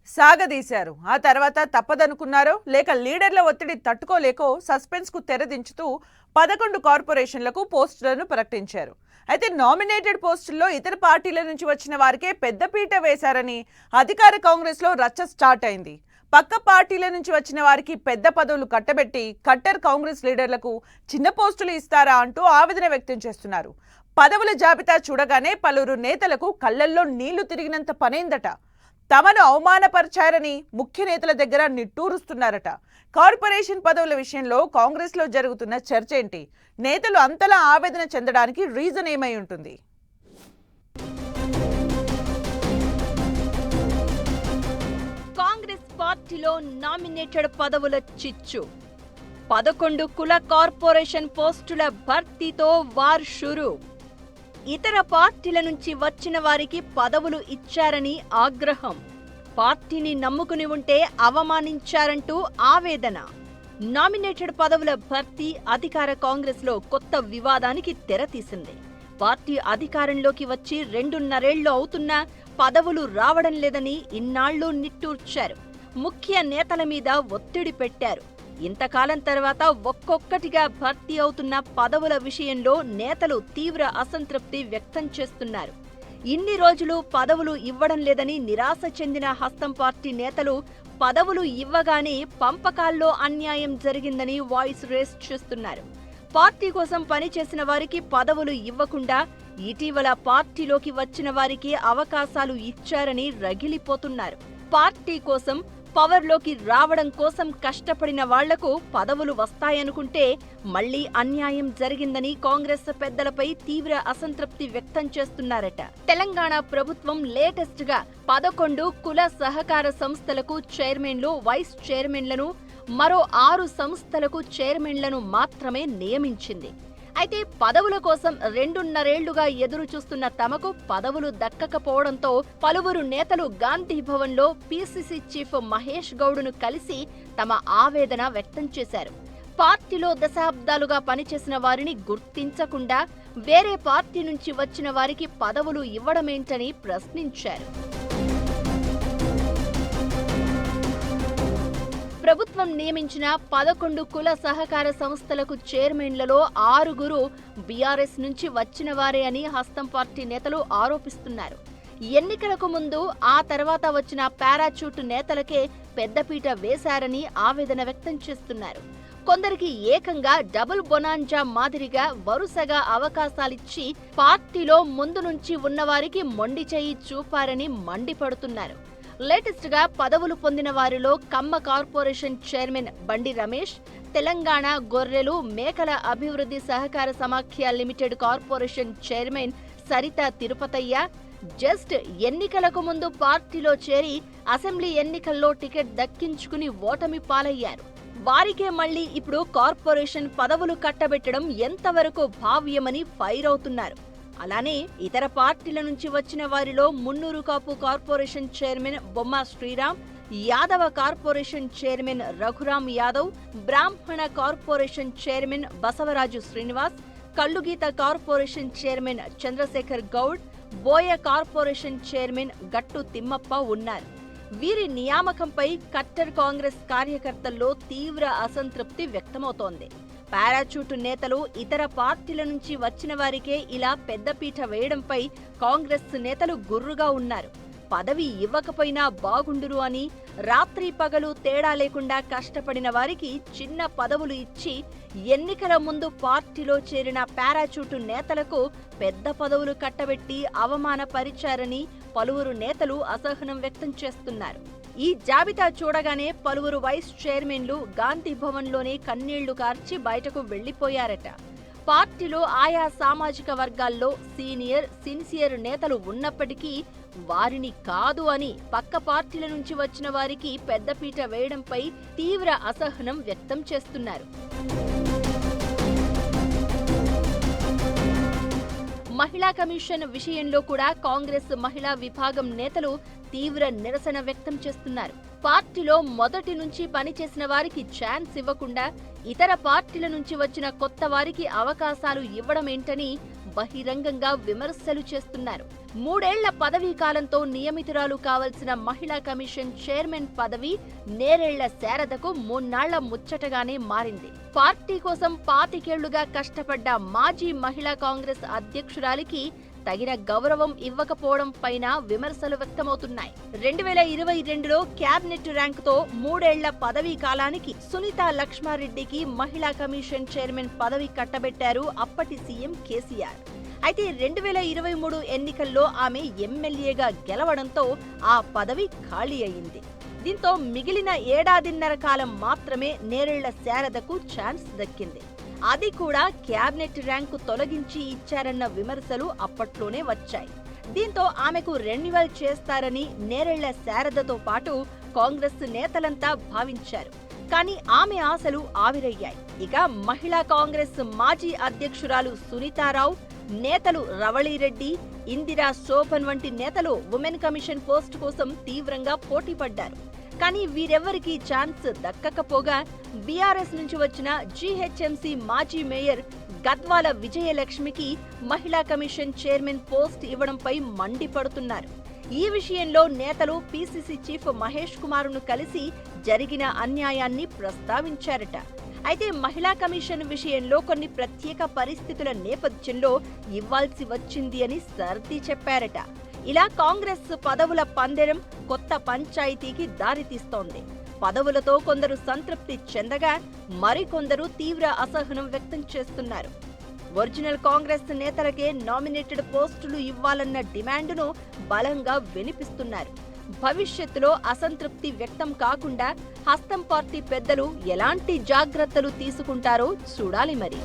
సాగదీశారు. ఆ తర్వాత తప్పదనుకున్నారో లేక లీడర్ల ఒత్తిడి తట్టుకోలేకో సస్పెన్స్ కు తెరదించుతూ 11 కార్పొరేషన్లకు పోస్టులను ప్రకటించారు. అయితే నామినేటెడ్ పోస్టుల్లో ఇతర పార్టీల నుంచి వచ్చిన వారికే పెద్దపీట వేశారని అధికార కాంగ్రెస్ లో రచ్చ స్టార్ట్ అయింది. పక్క పార్టీల నుంచి వచ్చిన వారికి పెద్ద పదవులు కట్టబెట్టి కట్టర్ కాంగ్రెస్ లీడర్లకు చిన్న పోస్టులు ఇస్తారా అంటూ ఆవేదన వ్యక్తం చేస్తున్నారు. పదవుల జాబితా చూడగానే పలువురు నేతలకు కళ్లల్లో నీళ్లు తిరిగినంత పనైందట. తమను అవమానపరిచారని ముఖ్య నేతల దగ్గర నిట్టూరుస్తున్నారట. కార్పొరేషన్ పదవుల విషయంలో కాంగ్రెస్ లో జరుగుతున్న చర్చ ఏంటి? నేతలు అంతలా ఆవేదన చెందడానికి రీజన్ ఏమై ఉంటుంది? కాంగ్రెస్ పార్టీలో నామినేటెడ్ పదవుల చిచ్చు. 11 కుల కార్పొరేషన్ పోస్టుల భర్తీతో వార్ షురు. ఇతర పార్టీల నుంచి వచ్చిన వారికి పదవులు ఇచ్చారని ఆగ్రహం. పార్టీని నమ్ముకుని ఉంటే అవమానించారంటూ ఆవేదన. నామినేటెడ్ పదవుల భర్తీ అధికార కాంగ్రెస్ లో కొత్త వివాదానికి తెరతీసింది. పార్టీ అధికారంలోకి వచ్చి 2.5 అవుతున్నా పదవులు రావడం లేదని ఇన్నాళ్లు నిట్టూర్చారు. ముఖ్య నేతల మీద ఒత్తిడి పెట్టారు. ఇంతకాలం తర్వాత ఒక్కొక్కటిగా భర్తీ అవుతున్న పదవుల విషయంలో నేతలు తీవ్ర అసంతృప్తి వ్యక్తం చేస్తున్నారు. ఇన్ని రోజులు పదవులు ఇవ్వడం లేదని నిరాశ చెందిన హస్తం పార్టీ నేతలు పదవులు ఇవ్వగానే పంపకాల్లో అన్యాయం జరిగిందని వాయిస్ రేస్ చేస్తున్నారు. పార్టీ కోసం పనిచేసిన వారికి పదవులు ఇవ్వకుండా ఇటీవల పార్టీలోకి వచ్చిన వారికి అవకాశాలు ఇచ్చారని రగిలిపోతున్నారు. పార్టీ కోసం పవర్లోకి రావడం కోసం కష్టపడిన వాళ్లకు పదవులు వస్తాయనుకుంటే మళ్లీ అన్యాయం జరిగిందని కాంగ్రెస్ పెద్దలపై తీవ్ర అసంతృప్తి వ్యక్తం చేస్తున్నారట. తెలంగాణ ప్రభుత్వం లేటెస్ట్ గా 11 కుల సహకార సంస్థలకు చైర్మన్లు, వైస్ చైర్మన్లను, మరో 6 సంస్థలకు చైర్మన్లను మాత్రమే నియమించింది. అయితే పదవుల కోసం 2.5 ఎదురు చూస్తున్న తమకు పదవులు దక్కకపోవడంతో పలువురు నేతలు గాంధీ భవన్ లో పిసిసి చీఫ్ మహేష్ గౌడ్ను కలిసి తమ ఆవేదన వ్యక్తం చేశారు. పార్టీలో దశాబ్దాలుగా పనిచేసిన వారిని గుర్తించకుండా వేరే పార్టీ నుంచి వచ్చిన వారికి పదవులు ఇవ్వడమేంటని ప్రశ్నించారు. ప్రభుత్వం నియమించిన 11 కుల సహకార సంస్థలకు చైర్మన్లలో 6 బీఆర్ఎస్ నుంచి వచ్చిన వారే అని హస్తం పార్టీ నేతలు ఆరోపిస్తున్నారు. ఎన్నికలకు ముందు ఆ తర్వాత వచ్చిన పారాచూట్ నేతలకే పెద్దపీట వేశారని ఆవేదన వ్యక్తం చేస్తున్నారు. కొందరికి ఏకంగా డబుల్ బొనాంజా మాదిరిగా వరుసగా అవకాశాలిచ్చి పార్టీలో ముందు నుంచి ఉన్నవారికి మొండి చేయి చూపారని మండిపడుతున్నారు. లేటెస్ట్ గా పదవులు పొందిన వారిలో కమ్మ కార్పొరేషన్ చైర్మన్ బండి రమేష్, తెలంగాణ గొర్రెలు మేకల అభివృద్ధి సహకార సమాఖ్య limited corporation chairman Saritha Tirupatayya just ఎన్నికలకు ముందు పార్టీలో చేరి అసెంబ్లీ ఎన్నికల్లో టికెట్ దక్కించుకుని ఓటమి పాలయ్యారు. వారికే మళ్లీ ఇప్పుడు కార్పొరేషన్ పదవులు కట్టబెట్టడం ఎంతవరకు భావ్యమని ఫైర్ అవుతున్నారు. అలానే ఇతర పార్టీల నుంచి వచ్చిన వారిలో Munnuru Kapu corporation chairman Bomma Sriram, Yadava corporation chairman Raghuram Yadav, Brahmana corporation chairman Basavaraju Srinivas, Kallugeetha corporation chairman Chandrashekar Goud, Boya corporation chairman Gattu Thimmappa ఉన్నారు. వీరి నియామకంపై కట్టర్ కాంగ్రెస్ కార్యకర్తల్లో తీవ్ర అసంతృప్తి వ్యక్తమవుతోంది. పారాచూట్ నేతలు ఇతర పార్టీల నుంచి వచ్చిన వారికే ఇలా పెద్దపీట వేయడంపై కాంగ్రెస్ నేతలు గుర్రుగా ఉన్నారు. పదవి ఇవ్వకపోయినా బాగుండురు అని రాత్రి పగలు తేడా లేకుండా కష్టపడిన వారికి చిన్న పదవులు ఇచ్చి ఎన్నికల ముందు పార్టీలో చేరిన పారాచూట్ నేతలకు పెద్ద పదవులు కట్టబెట్టి అవమానపరిచారని పలువురు నేతలు అసహనం వ్యక్తం చేస్తున్నారు. ఈ జాబితా చూడగానే పలువురు వైస్ చైర్మన్లు గాంధీ భవన్లోనే కన్నీళ్లు కార్చి బయటకు వెళ్లిపోయారట. పార్టీలో ఆయా సామాజిక వర్గాల్లో సీనియర్, సిన్సియర్ నేతలు ఉన్నప్పటికీ వారిని కాదు అని పక్క పార్టీల నుంచి వచ్చిన వారికి పెద్దపీట వేయడంపై తీవ్ర అసహనం వ్యక్తం చేస్తున్నారు. మహిళా కమిషన్ విషయంలో కూడా కాంగ్రెస్ మహిళా విభాగం నేతలు తీవ్ర నిరసన వ్యక్తం చేస్తున్నారు. పార్టీలో మొదటి నుంచి పనిచేసిన వారికి ఛాన్స్ ఇవ్వకుండా ఇతర పార్టీల నుంచి వచ్చిన కొత్త వారికి అవకాశాలు ఇవ్వడమేంటని బహిరంగంగా విమర్శలు చేస్తున్నారు. 3 ఏళ్ల పదవీ కాలంతో నియమితురాలు కావాల్సిన మహిళా కమిషన్ చైర్మన్ పదవి నేరేళ్ల శారదకు 3 నాళ్ల ముచ్చటగానే మారింది. పార్టీ కోసం 25 ఏళ్లుగా కష్టపడ్డ మాజీ మహిళా కాంగ్రెస్ అధ్యక్షురాలికి తగిన గౌరవం ఇవ్వకపోవడం పైన విమర్శలు వ్యక్తమవుతున్నాయి. 2022లో క్యాబినెట్ ర్యాంకుతో 3 ఏళ్ల పదవీ కాలానికి సునీతా లక్ష్మారెడ్డికి మహిళా కమిషన్ చైర్మన్ పదవి కట్టబెట్టారు అప్పటి సీఎం కేసీఆర్. అయితే 2023 ఎన్నికల్లో ఆమె ఎమ్మెల్యేగా గెలవడంతో ఆ పదవి ఖాళీ అయింది. దీంతో మిగిలిన ఏడాదిన్నర కాలం మాత్రమే నేరేళ్ల శారదకు ఛాన్స్ దక్కింది. అది కూడా క్యాబినెట్ ర్యాంకు తొలగించి ఇచ్చారన్న విమర్శలు అప్పట్లోనే వచ్చాయి. దీంతో ఆమెకు రెన్యువల్ చేస్తారని నేరేళ్ల శారదతో పాటు కాంగ్రెస్ నేతలంతా భావించారు. కానీ ఆమె ఆశలు ఆవిరయ్యాయి. ఇక మహిళా కాంగ్రెస్ మాజీ అధ్యక్షురాలు సునీతారావు, నేతలు రవళిరెడ్డి, ఇందిరా శోభన్ వంటి నేతలు ఉమెన్ కమిషన్ పోస్టు కోసం తీవ్రంగా పోటీపడ్డారు. కానీ వీరెవ్వరికీ ఛాన్స్ దక్కకపోగా బీఆర్ఎస్ నుంచి వచ్చిన జీహెచ్ఎంసీ మాజీ మేయర్ గద్వాల విజయలక్ష్మికి మహిళా కమిషన్ చైర్మన్ పోస్ట్ ఇవ్వడంపై మండిపడుతున్నారు. ఈ విషయంలో నేతలు పీసీసీ చీఫ్ మహేష్ కుమార్ను కలిసి జరిగిన అన్యాయాన్ని ప్రస్తావించారట. అయితే మహిళా కమిషన్ విషయంలో కొన్ని ప్రత్యేక పరిస్థితుల నేపథ్యంలో ఇవ్వాల్సి వచ్చింది అని సర్ది చెప్పారట. ఇలా కాంగ్రెస్ పదవుల పందెరం కొత్త పంచాయతీకి దారితీస్తోంది. పదవులతో కొందరు సంతృప్తి చెందగా మరికొందరు తీవ్ర అసహనం వ్యక్తం చేస్తున్నారు. ఒరిజినల్ కాంగ్రెస్ నేతలకే నామినేటెడ్ పోస్టులు ఇవ్వాలన్న డిమాండును బలంగా వినిపిస్తున్నారు. భవిష్యత్తులో అసంతృప్తి వ్యక్తం కాకుండా హస్తం పార్టీ పెద్దలు ఎలాంటి జాగ్రత్తలు తీసుకుంటారో చూడాలి మరి.